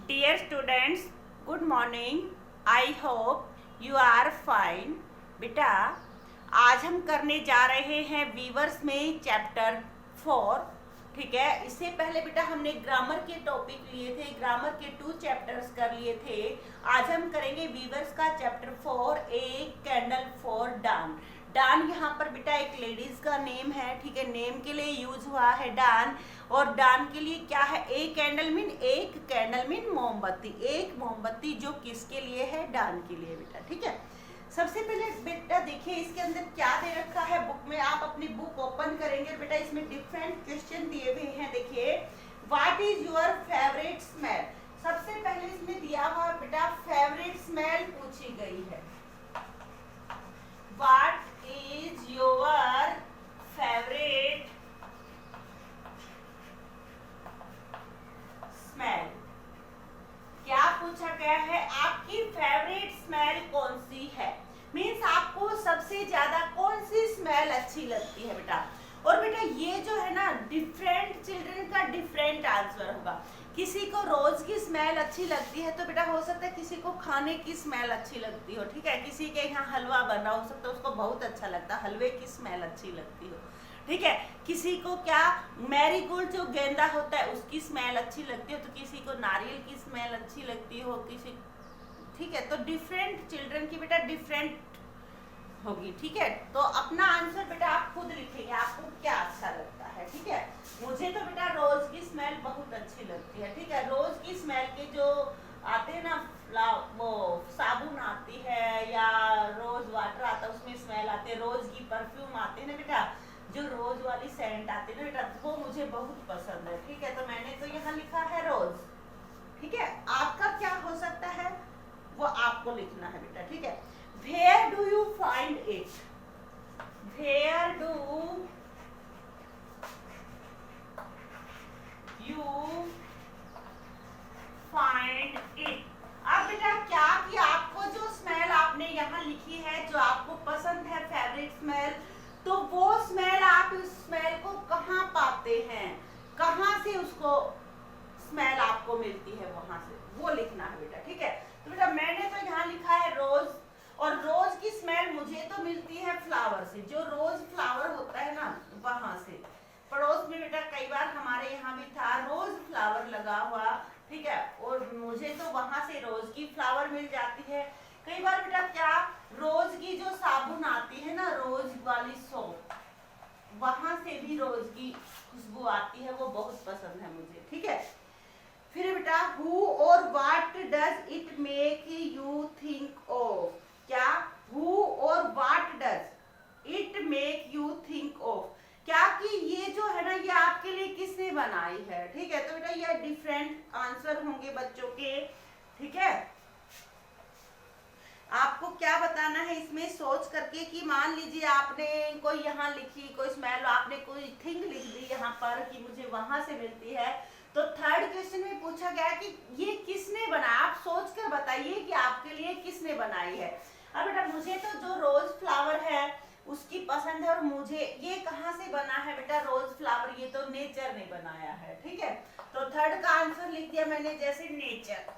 Dear students, good morning. I hope you are fine. बेटा आज हम करने जा रहे हैं वीवर्स में चैप्टर 4. ठीक है, इससे पहले बेटा हमने ग्रामर के टॉपिक लिए थे, ग्रामर के 2 चैप्टर्स कर लिए थे. आज हम करेंगे वीवर्स का चैप्टर 4, ए कैंडल फॉर डान. डान यहाँ पर बेटा एक लेडीज का नेम है. ठीक है, नेम के लिए यूज हुआ है डान. और डान के लिए क्या है? एक कैंडल मीन मोमबत्ती. एक मोमबत्ती जो किसके लिए है? डान के लिए बेटा. ठीक है, सबसे पहले बेटा देखिए इसके अंदर क्या दे रखा है बुक में. आप अपनी बुक ओपन करेंगे बेटा, इसमें डिफरेंट क्वेश्चन दिए हुए हैं. देखिए, what is your favourite smell. सबसे पहले इसमें दिया हुआ बेटा फेवरेट स्मेल पूछी गई है. What is your favourite smell. क्या पूछा गया है? आपकी फेवरेट स्मेल कौन सी है? मीन्स आपको सबसे ज्यादा कौन सी स्मेल अच्छी लगती है बेटा. और बेटा ये जो है ना, डिफरेंट चिल्ड्रन का डिफरेंट आंसर होगा. किसी को रोज की स्मेल अच्छी लगती है तो बेटा हो सकता है किसी को खाने की स्मेल अच्छी लगती हो. ठीक है, किसी के यहाँ हलवा बना हो सकता है उसको बहुत अच्छा लगता है, हलवे की स्मेल अच्छी लगती हो. ठीक है, किसी को क्या मैरीगोल्ड जो गेंदा होता है उसकी स्मेल अच्छी लगती है, तो किसी को नारियल की स्मेल अच्छी लगती हो, किसी. ठीक है, तो डिफरेंट चिल्ड्रन की बेटा डिफरेंट होगी. ठीक है, तो अपना आंसर बेटा आप खुद लिखेंगे, आपको क्या अच्छा लगता है. ठीक है, मुझे तो बेटा रोज की स्मेल बहुत अच्छी लगती है. ठीक है, रोज की स्मेल के जो आते हैं ना, वो साबुन आती है या रोज वाटर आता है उसमें स्मेल आती है, रोज की परफ्यूम आती है ना बेटा, जो रोज वाली सेंट आती है ना बेटा, वो मुझे बहुत पसंद है. ठीक है, तो मैंने तो यहाँ लिखा है रोज. ठीक है, आपका क्या हो सकता है वो आपको लिखना है बेटा. ठीक है, where do you find it. Where do you find it. अब बेटा क्या कि आपको जो स्मेल आपने यहाँ लिखी है, जो आपको पसंद है फेवरेट स्मेल, तो वो स्मेल आप उस स्मेल को कहाँ पाते हैं, कहाँ से उसको स्मेल आपको मिलती है, वहां से वो लिखना है बेटा. ठीक है, तो बेटा मैंने तो यहाँ लिखा है रोज, और रोज की स्मेल मुझे तो मिलती है फ्लावर से. जो रोज फ्लावर होता है ना वहां से. पड़ोस में बेटा कई बार हमारे यहाँ भी था रोज फ्लावर लगा हुआ. ठीक है, और मुझे तो वहां से रोज की फ्लावर मिल जाती है. कई बार बेटा क्या रोज की जो साबुन आती है ना, रोज वाली सोप, वहां से भी रोज की खुशबू आती है, वो बहुत पसंद है मुझे. ठीक है, फिर बेटा हु और what does it make you think of. क्या हु और what does it make you think of. क्या कि ये जो है ना, ये आपके लिए किसने बनाई है. ठीक है, तो बेटा ये डिफरेंट आंसर होंगे बच्चों के. ठीक है, आपको क्या बताना है इसमें सोच करके कि मान लीजिए आपने कोई यहाँ लिखी कोई स्मेल, आपने कोई थिंग लिख दी यहाँ पर कि मुझे वहां से मिलती है, तो थर्ड क्वेश्चन में पूछा गया कि ये किसने बनाया. आप सोच कर बताइए कि आपके लिए किसने बनाई है. अब बेटा मुझे तो जो रोज फ्लावर है उसकी पसंद है, और मुझे ये कहाँ से बना है बेटा रोज फ्लावर, ये तो नेचर ने बनाया है. ठीक है, तो थर्ड का आंसर लिख दिया मैंने, जैसे नेचर,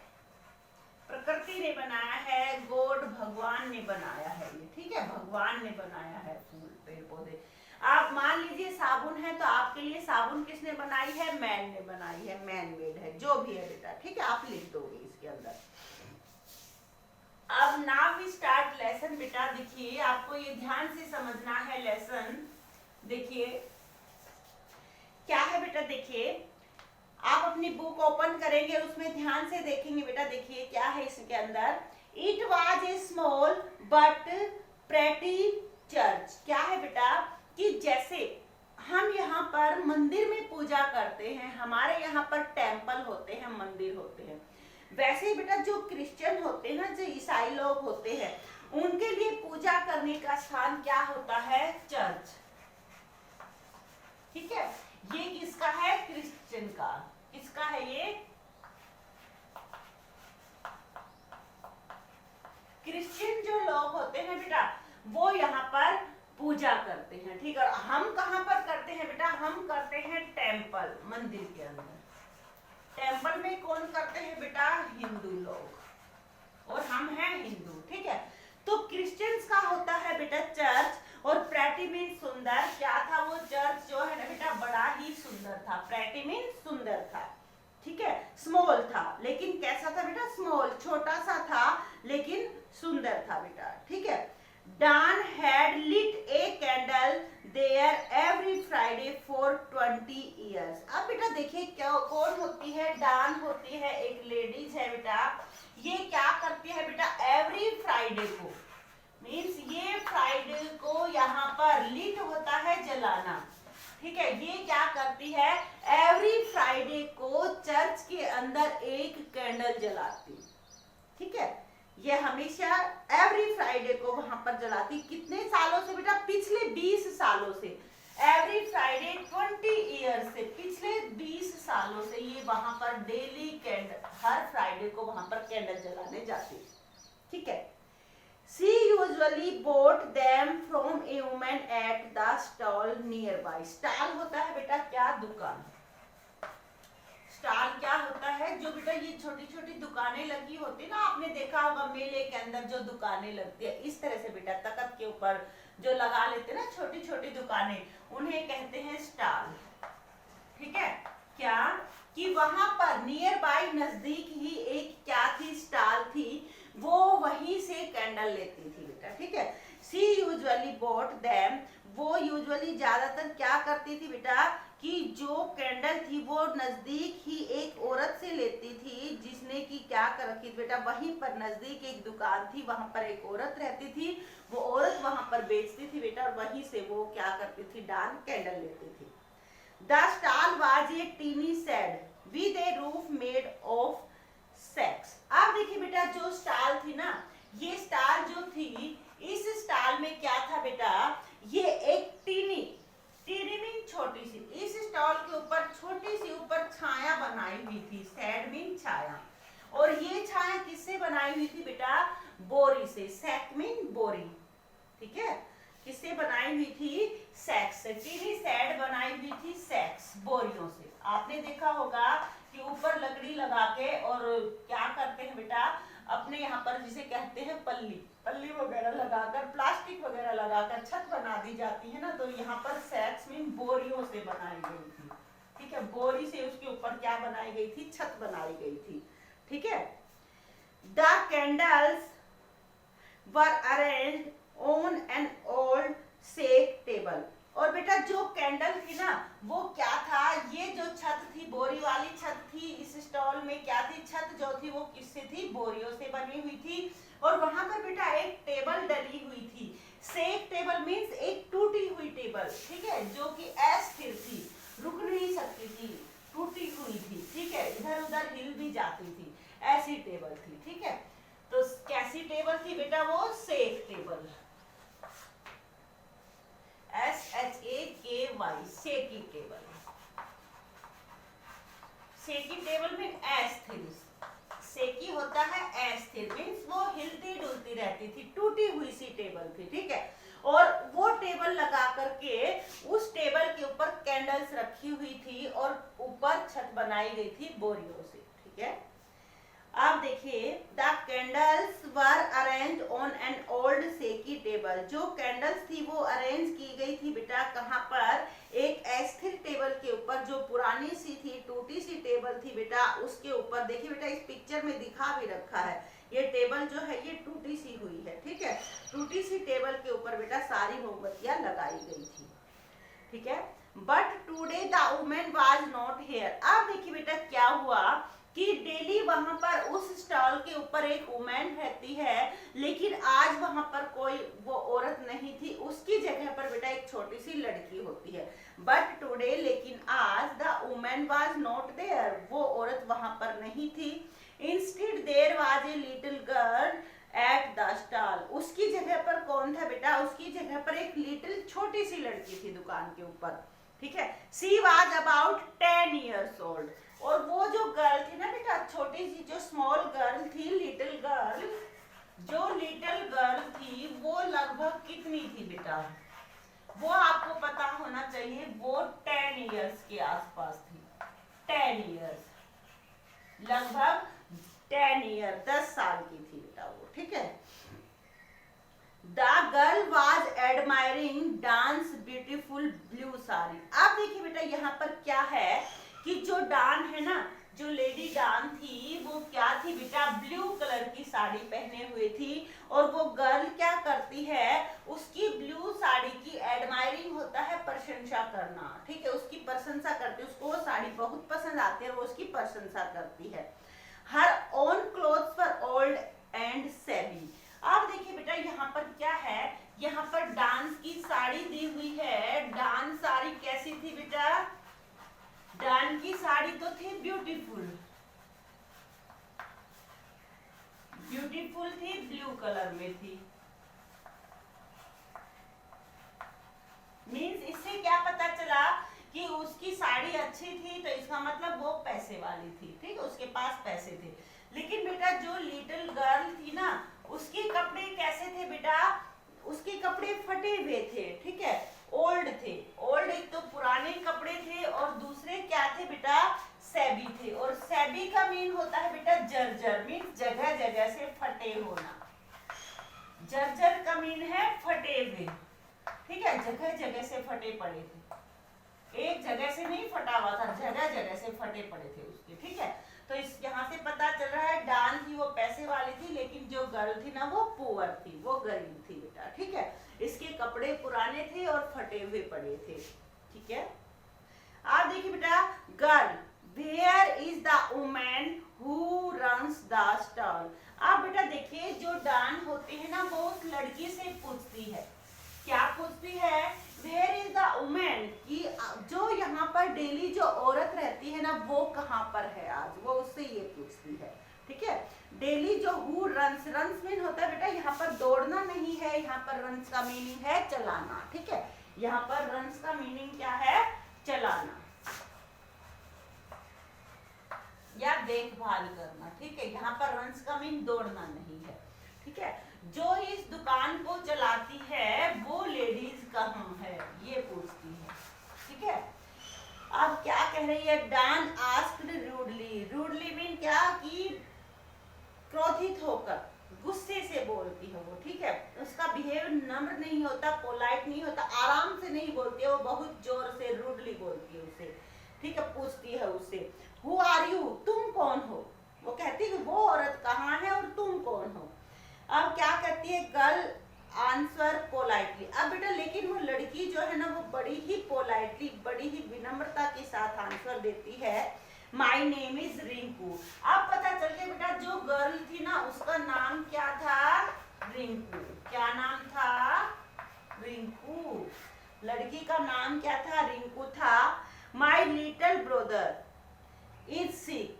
प्रकृति ने बनाया है, गॉड भगवान ने बनाया है ये. ठीक है, भगवान ने बनाया है फूल पेड़ पौधे. आप मान लीजिए साबुन है, तो आपके लिए साबुन किसने बनाई है? मैन ने बनाई है, मैन मेड है, जो भी है बेटा. ठीक है, आप लिख दोगे इसके अंदर. अब नाउ वी स्टार्ट लेसन. बेटा देखिए आपको ये ध्यान से समझना है लेसन. देखिए क्या है बेटा, देखिए आप अपनी बुक ओपन करेंगे, उसमें ध्यान से देखेंगे बेटा. देखिए क्या है इसके अंदर. It was a small but pretty church. क्या है बेटा कि जैसे हम यहाँ पर मंदिर में पूजा करते हैं, हमारे यहाँ पर टेम्पल होते हैं, मंदिर होते हैं, वैसे ही बेटा जो क्रिश्चियन होते हैं ना, जो ईसाई लोग होते हैं, उनके लिए पूजा करने का स्थान क्या होता है? चर्च. ठीक है, ये किसका है? क्रिश्चियन का. किसका है ये? क्रिश्चियन जो लोग होते हैं बेटा वो यहाँ पर पूजा करते हैं. ठीक है, हम कहाँ पर करते हैं बेटा? हम करते हैं टेम्पल, मंदिर के अंदर. टेम्पल में कौन पसंद करते हैं बेटा हिंदू लोग, और हम हैं हिंदू, ठीक है। तो क्रिश्चियंस का होता है बेटा चर्च, और प्रेटी मीन सुंदर। क्या था वो चर्च जो है ना बेटा, बड़ा ही सुंदर था। प्रेटी मीन सुंदर था, ठीक है। स्मॉल था, लेकिन कैसा था बेटा, स्मॉल, छोटा सा था लेकिन सुंदर था बेटा, ठीक है। Dawn had lit a candle there every Friday for 20 years. अब बेटा देखिए क्या कौन होती है, डान होती है, एक लेडीज है बेटा। ये क्या करती है बेटा, एवरी फ्राइडे को, मीन्स ये फ्राइडे को यहाँ पर लिट होता है जलाना, ठीक है। ये क्या करती है, एवरी फ्राइडे को चर्च के अंदर एक कैंडल जलाती, ठीक है। ये हमेशा एवरी फ्राइडे को वहां पर जलाती। कितने सालों से बेटा, पिछले 20 सालों से। एवरी फ्राइडे 20 ईयर से, पिछले 20 सालों से ये वहां पर डेली कैंडल, हर फ्राइडे को वहां पर कैंडल जलाने जाती, ठीक है। She usually bought them from a woman at the stall nearby. Stall होता है बेटा क्या, दुकान। स्टॉल क्या होता है, जो बेटा ये छोटी छोटी दुकानें लगी होती है ना, आपने देखा होगा मेले के अंदर जो दुकानें लगती है, इस तरह से बेटा तख्त के ऊपर जो लगा लेते हैं ना छोटी छोटी दुकानें, उन्हें कहते हैं स्टॉल, ठीक है। क्या कि वहां पर नियर बाय, नजदीक ही एक क्या थी, स्टॉल थी, वो वहीं से कैंडल लेती थी बेटा, ठीक है। सी यूजुअली बॉट देम, वो यूजुअली ज्यादातर क्या करती थी बेटा, कि जो कैंडल थी वो नजदीक ही एक औरत से लेती थी, जिसने की क्या कर रखी थी बेटा, वहीं पर नजदीक एक दुकान थी, वहां पर एक औरत रहती थी, वो औरत वहां पर बेचती थी बेटा, और वहीं से वो क्या करती थी, डान कैंडल लेती थी। The stall was a tiny shed with a roof made of sacks. अब देखिए बेटा जो स्टॉल थी ना, ये स्टॉल जो थी, इस स्टॉल में क्या था बेटा, ये एक टीनी, टीनी मीन छोटी सी, इस स्टॉल के ऊपर छोटी सी ऊपर छाया बनाई हुई थी, शेड मीन छाया। और ये छाया किससे बनाई हुई थी बेटा, बोरी से, सैक मीन बोरी, ठीक है। किससे बनाई हुई थी, सैक्स से। टीनी शेड बनाई हुई थी सैक्स, बोरियों से। आपने देखा होगा कि ऊपर लकड़ी लगा के और क्या करते हैं बेटा, अपने यहाँ पर जिसे कहते हैं पल्ली, पल्ली वगैरह लगाकर, प्लास्टिक वगैरह लगाकर छत बना दी जाती है ना, तो यहाँ पर सैक्स मीन बोरियों से बनाई गई थी, ठीक है। बोरी से उसके ऊपर क्या बनाई गई थी, छत बनाई गई थी, ठीक है। The candles were arranged on an old shake table. और बेटा जो कैंडल थी ना, वो क्या था, ये जो छत थी, बोरी वाली छत थी, इस स्टॉल में क्या थी, छत जो थी वो किससे थी, बोरियों से बनी हुई थी। और वहां पर बेटा एक टेबल डली हुई थी। शेक टेबल मीन्स एक टूटी हुई टेबल, ठीक है, जो कि अस्थिर थी, रुक नहीं सकती थी, टूटी हुई थी, ठीक है, इधर उधर हिल भी जाती थी, ऐसी टेबल थी, ठीक है। तो कैसी टेबल थी बेटा, वो shake table, SHAKY, shaky table. Shaky table में अस्थिर, शेकी होता है अस्थिर, मीन्स वो हिलती डुलती रहती थी, टूटी हुई सी टेबल थी, ठीक है। और वो टेबल लगा करके उस टेबल के ऊपर कैंडल्स रखी हुई थी, और ऊपर छत बनाई गई थी बोरियों से, ठीक है। अब देखिए, the candles were arrange on an old shaky table. जो कैंडल्स थी वो अरेंज की गई थी बेटा कहाँ पर, एक अस्थिर टेबल के ऊपर, जो पुरानी सी थी, टूटी सी टेबल थी बेटा, उसके ऊपर। देखिए बेटा इस पिक्चर में दिखा भी रखा है, ये टेबल जो है ये टूटी सी हुई है, ठीक है। टूटी सी टेबल के ऊपर बेटा सारी मोमबत्तियां लगाई गई थी, ठीक है। But today the women was not here. अब देखिए बेटा क्या हुआ कि डेली वहां पर उस स्टॉल के ऊपर एक वुमेन रहती है, लेकिन आज वहां पर कोई वो औरत नहीं थी, उसकी जगह पर बेटा एक छोटी सी लड़की होती है। बट टुडे, लेकिन आज, the women was not there, वो औरत वहां पर नहीं थी। Instead there was a little girl at the stall. उसकी जगह पर कौन था बेटा, उसकी जगह पर एक लिटिल छोटी सी लड़की थी दुकान के ऊपर, ठीक है। She was about 10 years old। और वो जो गर्ल थी ना बेटा, छोटी सी जो स्मॉल गर्ल थी, लिटिल गर्ल, जो लिटिल गर्ल थी वो लगभग कितनी थी बेटा, वो आपको पता होना चाहिए, वो 10 years के आसपास थी, 10 years। लगभग 10 ईयर, 10 साल की थी बेटा वो, ठीक है। The girl was admiring dance beautiful blue sari. अब देखिए बेटा यहाँ पर क्या है कि जो डान है ना, जो लेडी डान थी वो क्या थी बेटा, ब्लू कलर की साड़ी पहने हुए थी। और वो गर्ल क्या करती है, उसकी ब्लू साड़ी की एडमायरिंग होता है प्रशंसा करना, ठीक है, उसकी प्रशंसा करती है, उसको वो साड़ी बहुत पसंद आती है, वो उसकी प्रशंसा करती है। Her own clothes for old and सेवी। अब देखिए बेटा यहाँ पर क्या है, यहाँ पर डांस की साड़ी दी हुई है। डांस साड़ी कैसी थी बेटा, डान की साड़ी तो थी ब्यूटीफुल, ब्यूटीफुल थी, ब्लू कलर में थी। मीन्स इससे क्या पता चला कि उसकी साड़ी अच्छी थी, तो इसका मतलब वो पैसे वाली थी, ठीक है, उसके पास पैसे थे। लेकिन बेटा जो लिटिल गर्ल थी ना, उसके कपड़े कैसे थे बेटा, उसके कपड़े फटे हुए थे, ठीक है, ओल्ड थे। ओल्ड एक तो पुराने कपड़े थे और दूसरे क्या थे बेटा, सैबी थे। और सैबी का मीन होता है बेटा जर्जर, मीन जगह जगह से फटे होना। जर्जर का मीन है फटे हुए, ठीक है, जगह जगह से फटे पड़े थे, एक जगह से नहीं फटा हुआ था, जगह जगह से फटे पड़े थे उसके, ठीक है। तो इस यहाँ से पता चल रहा है डान थी वो पैसे वाली थी, लेकिन जो गर्ल थी ना वो पुअर थी, वो गरीब थी बेटा, ठीक है। इसके कपड़े पुराने थे और फटे हुए पड़े थे, ठीक है। आप देखिए बेटा, girl where is the woman who runs the stall. आप बेटा देखिए, जो डान होती है ना वो उस लड़की से पूछती है, क्या पूछती है, वेयर इज द वुमेन, कि जो यहाँ पर डेली जो औरत रहती है ना वो कहाँ पर है आज, वो उससे ये पूछती है, ठीक है। डेली जो हु रन्स, रन्स मीन होता है बेटा यहाँ पर दौड़ना नहीं है, यहाँ पर रन्स का मीनिंग है चलाना, ठीक है। यहाँ पर रन्स का मीनिंग क्या है, चलाना या देखभाल करना, ठीक है। यहाँ पर रन्स का मीन दौड़ना नहीं है, ठीक है। जो इस दुकान को चलाती है वो लेडीज कहाँ है, ये पूछती है, ठीक है। अब क्या कह रही है, डान आस्क्ड रूडली। रूडली मीन क्या, कि क्रोधित होकर, गुस्से से बोलती है वो, ठीक है। उसका बिहेव नम्र नहीं होता, पोलाइट नहीं होता, आराम से नहीं बोलती है वो, बहुत जोर से रूडली बोलती है उसे, ठीक है। पूछती है उससे, हु आर यू, तुम कौन हो। वो कहती है वो औरत कहाँ है और तुम कौन हो। अब क्या करती है, गर्ल आंसर पोलाइटली। अब बेटा लेकिन वो लड़की जो है ना वो बड़ी ही पोलाइटली, बड़ी ही विनम्रता के साथ आंसर देती है, माई नेम इज रिंकू। अब पता चल गया बेटा जो गर्ल थी ना उसका नाम क्या था, रिंकू। क्या नाम था, रिंकू। लड़की का नाम क्या था, रिंकू था। My little brother is sick.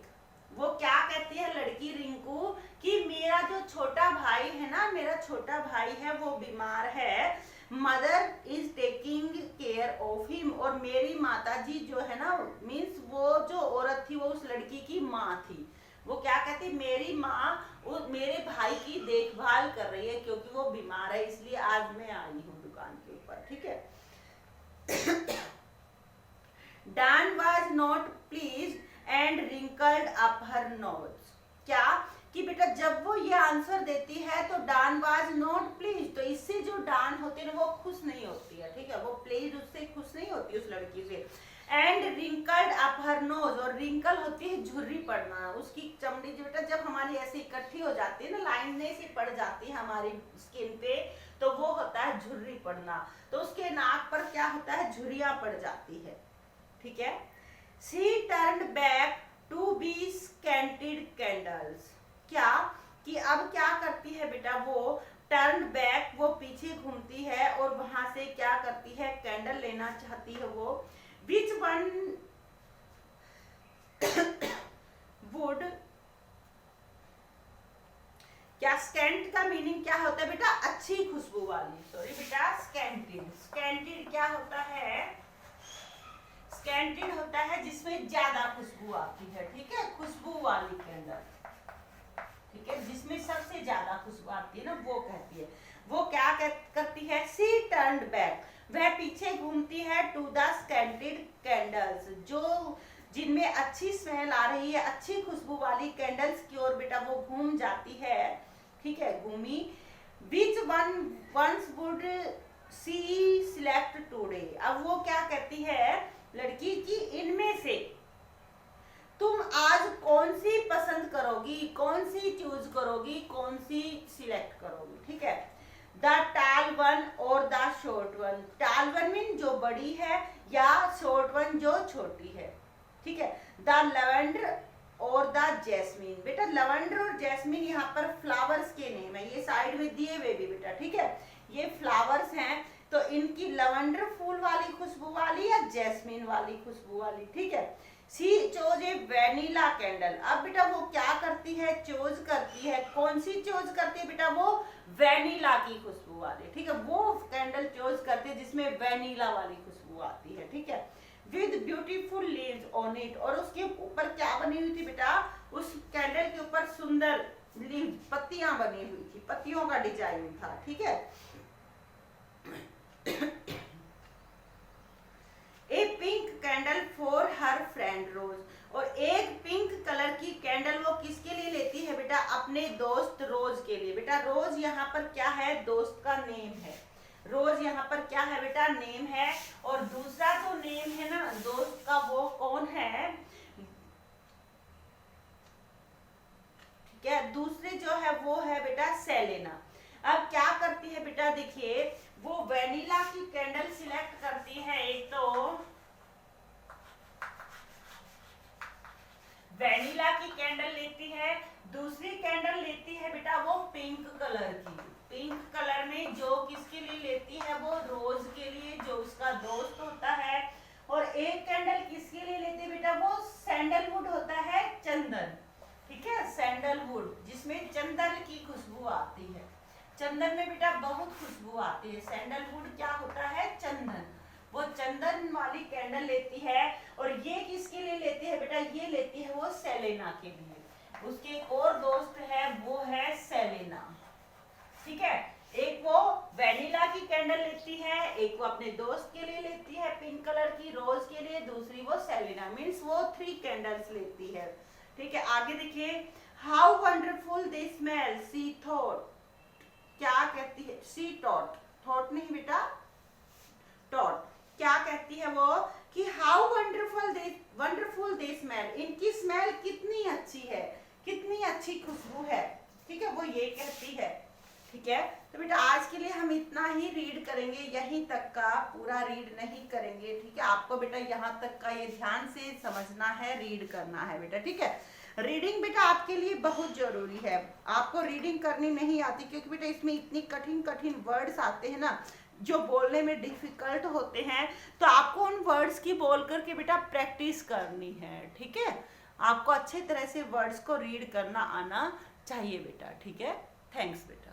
वो क्या कहती है लड़की रिंकू, कि मेरा जो छोटा भाई है ना, मेरा छोटा भाई है वो बीमार है। Mother is taking care of him. और मेरी माताजी जो है ना, मीन्स वो जो औरत थी वो उस लड़की की माँ थी। वो क्या कहती, मेरी माँ मेरे भाई की देखभाल कर रही है क्योंकि वो बीमार है, इसलिए आज मैं आई हूँ दुकान के ऊपर, ठीक है। Dawn was not pleased and wrinkled up her nose. क्या, कि बेटा जब वो ये आंसर देती है तो डान वाज नॉट प्लीज, तो इससे जो डान होते हैं वो खुश नहीं होती है, ठीक है, वो प्लीज उससे खुश नहीं होती उस लड़की से। And wrinkled up her knows, और रिंकल होती है झुर्री पड़ना, उसकी चमड़ी जो बेटा जब हमारी ऐसे इकट्ठी हो जाती है ना, लाइन से पड़ जाती है हमारी स्किन पे, तो वो होता है झुर्री पड़ना। तो उसके नाक पर क्या होता है, झुर्रियां पड़ जाती है, ठीक है। She turned back to be scented candles। क्या, कि अब क्या करती है बेटा वो, टर्न बैक, वो पीछे घूमती है और वहां से क्या करती है, कैंडल लेना चाहती है वो। विच वन वुड, क्या, स्कैंट का मीनिंग क्या होता है बेटा, अच्छी खुशबू वाली। सॉरी बेटा, स्कैंटेड। स्कैंटेड क्या होता है, स्कैंटेड होता है जिसमें ज्यादा खुशबू आती है, ठीक है, खुशबू वाली कैंडल, ठीक है, जिसमें सबसे ज्यादा खुशबू आती है ना वो कहती है। वो क्या करती है, सी टर्न्ड बैक, वह पीछे घूमती है, टू द स्कैंटेड कैंडल्स, जो जिनमें अच्छी स्मेल आ रही है, अच्छी खुशबू वाली कैंडल्स की ओर बेटा वो घूम जाती है, ठीक है, घूमी। Which one once would see select today, अब वो क्या कहती है लड़की की इनमें से तुम आज कौन सी पसंद करोगी, कौन सी चूज करोगी, कौन सी सिलेक्ट करोगी, ठीक है। द टाल वन और द शॉर्ट वन, टाल वन मीन जो बड़ी है या शॉर्ट वन जो छोटी है, ठीक है। द लेवेंडर और द जैस्मीन, बेटा लेवेंडर और जैस्मीन यहाँ पर फ्लावर्स के नेम है, ये साइड में दिए हुए भी बेटा, ठीक है, ये फ्लावर्स हैं, तो इनकी लेवेंडर फूल वाली खुशबू वाली या जैस्मीन वाली खुशबू वाली, ठीक है। सी चोज ए वेनिला कैंडल, अब बेटा वो क्या करती है, चोज करती है, कौन सी चोज करती है बेटा, वो वेनिला की खुशबू वाली, ठीक है, वो कैंडल चोज करती है जिसमें वेनिला वाली खुशबू आती है, ठीक है। With beautiful leaves on it, और उसके ऊपर क्या बनी हुई थी बेटा, उस कैंडल के ऊपर सुंदर लीव पत्तियां बनी हुई थी, पत्तियों का डिजाइन था, ठीक है। A pink candle for her friend Rose, और एक पिंक कलर की कैंडल वो किसके लिए लेती है बेटा, अपने दोस्त रोज के लिए, बेटा रोज यहाँ पर क्या है, दोस्त का नेम है, रोज यहाँ पर क्या है बेटा, नेम है, और दूसरा जो नेम है ना दोस्त का वो कौन है, ठीक है, दूसरे जो है वो है बेटा सेलेना। अब क्या करती है बेटा, देखिए वो वेनिला की कैंडल सिलेक्ट करती है, एक तो वेनिला की कैंडल लेती है, दूसरी कैंडल लेती है बेटा वो पिंक कलर की, पिंक कलर में जो किसके लिए लेती है, वो रोज के लिए जो उसका दोस्त होता है, और एक कैंडल किसके लिए लेती है बेटा, वो सैंडलवुड होता है, चंदन, ठीक है, सैंडलवुड जिसमें चंदन की खुशबू आती है, चंदन में बेटा बहुत खुशबू आती है, सैंडलवुड क्या होता है, चंदन, वो चंदन वाली कैंडल लेती है, और ये किसके लिए लेती है बेटा, ये लेती है वो सेलेना के लिए, उसके एक और दोस्त है वो है सेलेना, ठीक है। एक वो वेनिला की कैंडल लेती है, एक वो अपने दोस्त के लिए लेती है पिंक कलर की रोज के लिए, दूसरी वो सेलेना, मीन्स वो 3 कैंडल्स लेती है, ठीक है। आगे देखिए, how wonderful they smell she thought, क्या कहती है, सी टॉट, थॉट नहीं बेटा टॉट, क्या कहती है वो कि हाउ वंडरफुल दे स्मेल, इनकी स्मेल कितनी अच्छी है, कितनी अच्छी खुशबू है, ठीक है, वो ये कहती है, ठीक है। तो बेटा आज के लिए हम इतना ही रीड करेंगे, यहीं तक का पूरा रीड नहीं करेंगे, ठीक है, आपको बेटा यहाँ तक का ये ध्यान से समझना है, रीड करना है बेटा, ठीक है। रीडिंग बेटा आपके लिए बहुत जरूरी है, आपको रीडिंग करनी नहीं आती क्योंकि बेटा इसमें इतनी कठिन कठिन वर्ड्स आते हैं ना जो बोलने में डिफिकल्ट होते हैं, तो आपको उन वर्ड्स की बोल करके बेटा प्रैक्टिस करनी है, ठीक है, आपको अच्छे तरह से वर्ड्स को रीड करना आना चाहिए बेटा, ठीक है। थैंक्स बेटा।